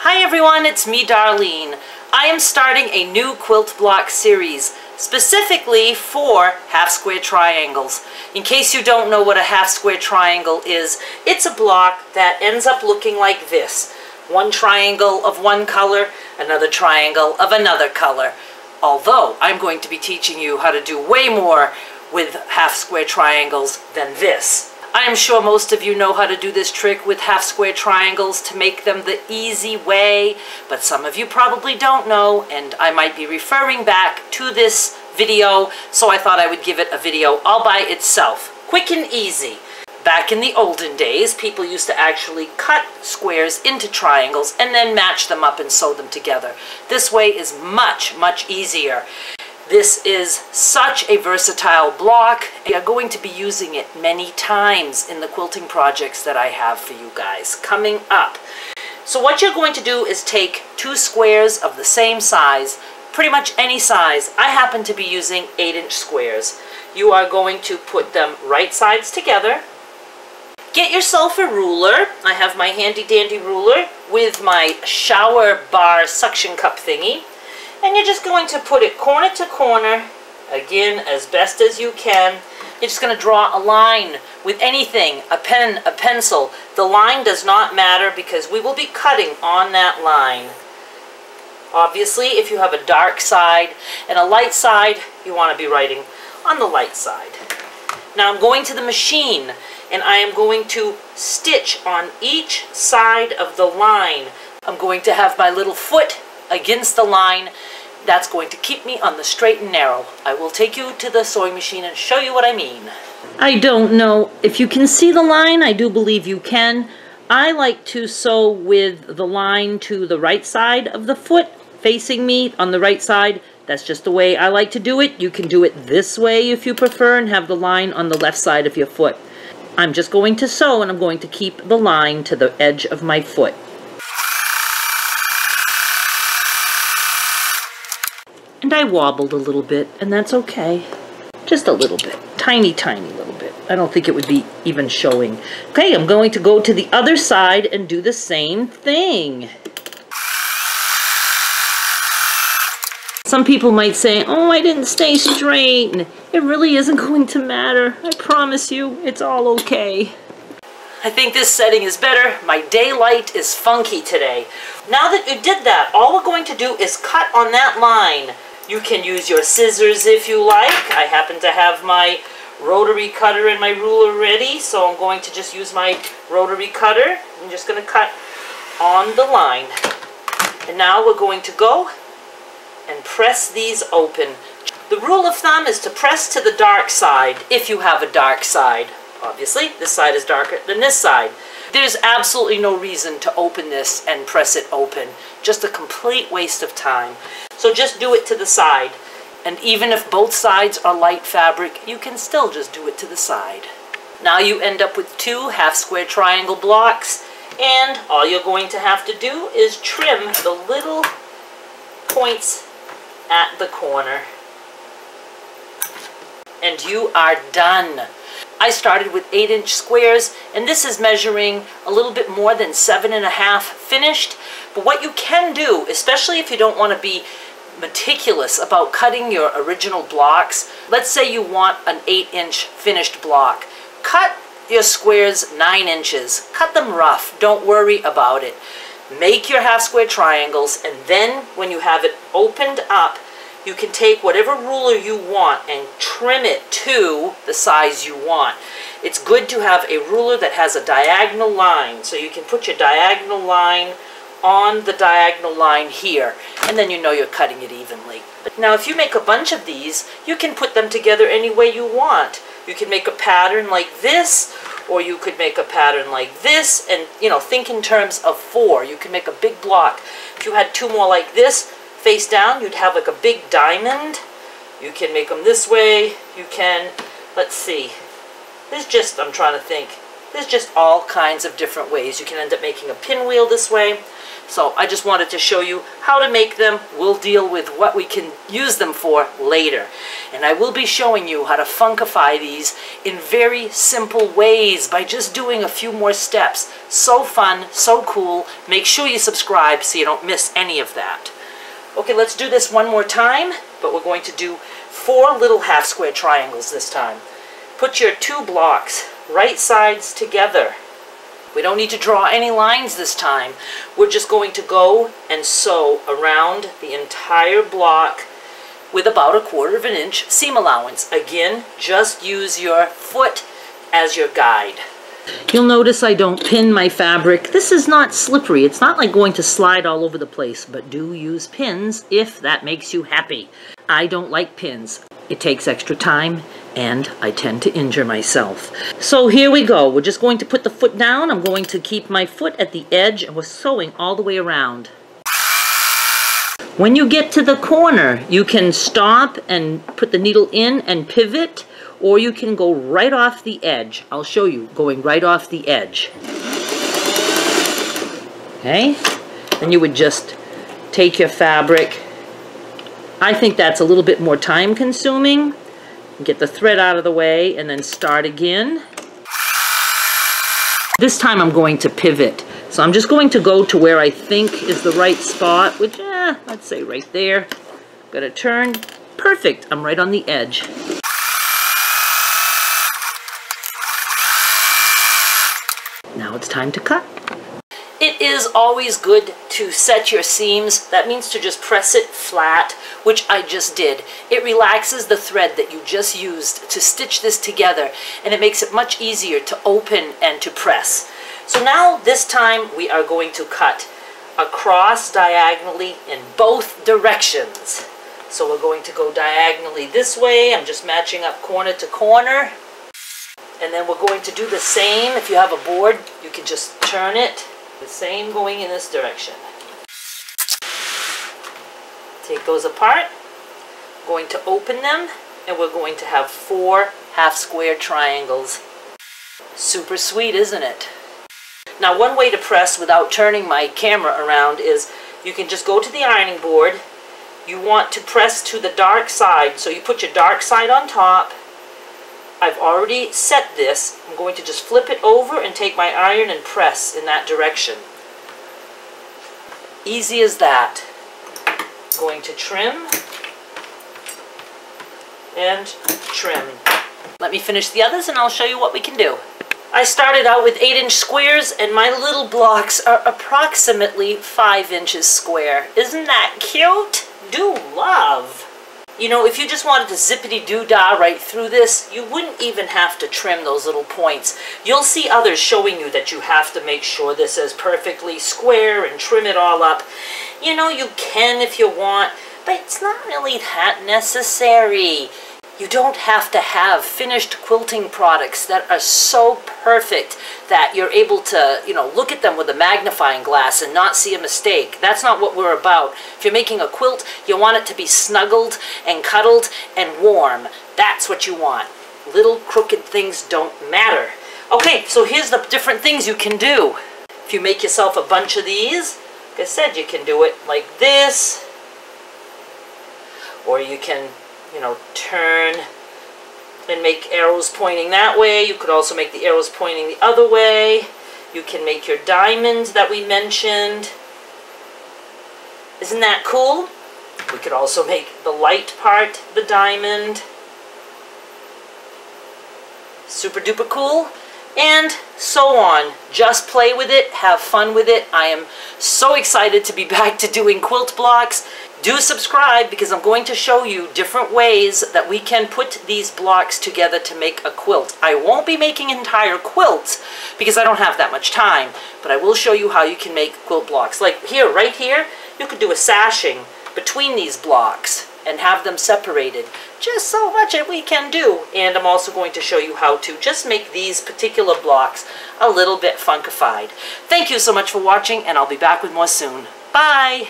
Hi everyone, it's me Darlene. I am starting a new quilt block series specifically for half square triangles. In case you don't know what a half square triangle is, it's a block that ends up looking like this. One triangle of one color, another triangle of another color. Although I'm going to be teaching you how to do way more with half square triangles than this. I am sure most of you know how to do this trick with half square triangles to make them the easy way, but some of you probably don't know, and I might be referring back to this video, so I thought I would give it a video all by itself. Quick and easy. Back in the olden days, people used to actually cut squares into triangles and then match them up and sew them together. This way is much, much easier. This is such a versatile block. We are going to be using it many times in the quilting projects that I have for you guys coming up. So what you're going to do is take two squares of the same size, pretty much any size. I happen to be using 8-inch squares. You are going to put them right sides together. Get yourself a ruler. I have my handy dandy ruler with my shower bar suction cup thingy. And you're just going to put it corner to corner, again, as best as you can. You're just going to draw a line with anything, a pen, a pencil. The line does not matter because we will be cutting on that line. Obviously, if you have a dark side and a light side, you want to be writing on the light side. Now I'm going to the machine, and I am going to stitch on each side of the line. I'm going to have my little foot against the line. That's going to keep me on the straight and narrow. I will take you to the sewing machine and show you what I mean. I don't know if you can see the line. I do believe you can. I like to sew with the line to the right side of the foot facing me on the right side. That's just the way I like to do it. You can do it this way if you prefer and have the line on the left side of your foot. I'm just going to sew and I'm going to keep the line to the edge of my foot. And I wobbled a little bit, and that's okay. Just a little bit. Tiny, tiny little bit. I don't think it would be even showing. Okay, I'm going to go to the other side and do the same thing. Some people might say, oh, I didn't stay straight. And it really isn't going to matter. I promise you, it's all okay. I think this setting is better. My daylight is funky today. Now that you did that, all we're going to do is cut on that line. You can use your scissors if you like. I happen to have my rotary cutter and my ruler ready, so I'm going to just use my rotary cutter. I'm just going to cut on the line. And now we're going to go and press these open. The rule of thumb is to press to the dark side if you have a dark side. Obviously, this side is darker than this side. There's absolutely no reason to open this and press it open. Just a complete waste of time. So just do it to the side. And even if both sides are light fabric, you can still just do it to the side. Now you end up with two half square triangle blocks, and all you're going to have to do is trim the little points at the corner. And you are done. I started with 8-inch squares, and this is measuring a little bit more than 7.5 finished. But what you can do, especially if you don't want to be meticulous about cutting your original blocks, let's say you want an 8-inch finished block. Cut your squares 9 inches. Cut them rough. Don't worry about it. Make your half square triangles, and then when you have it opened up, you can take whatever ruler you want and trim it to the size you want. It's good to have a ruler that has a diagonal line, so you can put your diagonal line on the diagonal line here, and then you know you're cutting it evenly. Now if you make a bunch of these, you can put them together any way you want. You can make a pattern like this, or you could make a pattern like this, and think in terms of 4. You can make a big block. If you had two more like this, face down, you'd have like a big diamond. You can make them this way. You can, let's see, I'm trying to think. There's just all kinds of different ways. You can end up making a pinwheel this way. So I just wanted to show you how to make them. We'll deal with what we can use them for later. And I will be showing you how to funkify these in very simple ways by just doing a few more steps. So fun, so cool. Make sure you subscribe so you don't miss any of that. Okay, let's do this one more time, but we're going to do 4 little half square triangles this time. Put your 2 blocks right sides together. We don't need to draw any lines this time. We're just going to go and sew around the entire block with about 1/4 inch seam allowance. Again, just use your foot as your guide. You'll notice I don't pin my fabric. This is not slippery. It's not like going to slide all over the place, but do use pins if that makes you happy. I don't like pins. It takes extra time, and I tend to injure myself. So here we go. We're just going to put the foot down. I'm going to keep my foot at the edge, and we're sewing all the way around. When you get to the corner, you can stop and put the needle in and pivot, or you can go right off the edge. I'll show you going right off the edge. Okay? Then you would just take your fabric. I think that's a little bit more time consuming. Get the thread out of the way and then start again. This time I'm going to pivot. So I'm just going to go to where I think is the right spot, which, let's say right there. Gonna turn. Perfect. I'm right on the edge. Now it's time to cut. It is always good to set your seams. That means to just press it flat, which I just did. It relaxes the thread that you just used to stitch this together, and it makes it much easier to open and to press. So now this time we are going to cut across diagonally in both directions. So we're going to go diagonally this way. I'm just matching up corner to corner. And then we're going to do the same. If you have a board, you can just turn it. The same going in this direction. Take those apart. Going to open them, and we're going to have 4 half square triangles. Super sweet, isn't it? Now, one way to press without turning my camera around is you can just go to the ironing board. You want to press to the dark side, so you put your dark side on top. I've already set this. I'm going to just flip it over and take my iron and press in that direction. Easy as that. I'm going to trim and trim. Let me finish the others and I'll show you what we can do. I started out with 8-inch squares, and my little blocks are approximately 5 inches square. Isn't that cute? Do love. You know, if you just wanted to zippity-doo-dah right through this, you wouldn't even have to trim those little points. You'll see others showing you that you have to make sure this is perfectly square and trim it all up. You know, you can if you want, but it's not really that necessary. You don't have to have finished quilting products that are so perfect that you're able to, you know, look at them with a magnifying glass and not see a mistake. That's not what we're about. If you're making a quilt, you want it to be snuggled and cuddled and warm. That's what you want. Little crooked things don't matter. Okay, so here's the different things you can do. If you make yourself a bunch of these, like I said, you can do it like this, or you can, you know, turn and make arrows pointing that way. You could also make the arrows pointing the other way. You can make your diamonds that we mentioned. Isn't that cool? We could also make the light part the diamond. Super duper cool. And so on. Just play with it, have fun with it. I am so excited to be back to doing quilt blocks. Do subscribe because I'm going to show you different ways that we can put these blocks together to make a quilt. I won't be making entire quilts because I don't have that much time, but I will show you how you can make quilt blocks. Like here, right here, you could do a sashing between these blocks and have them separated. Just so much that we can do. And I'm also going to show you how to just make these particular blocks a little bit funkified. Thank you so much for watching, and I'll be back with more soon. Bye!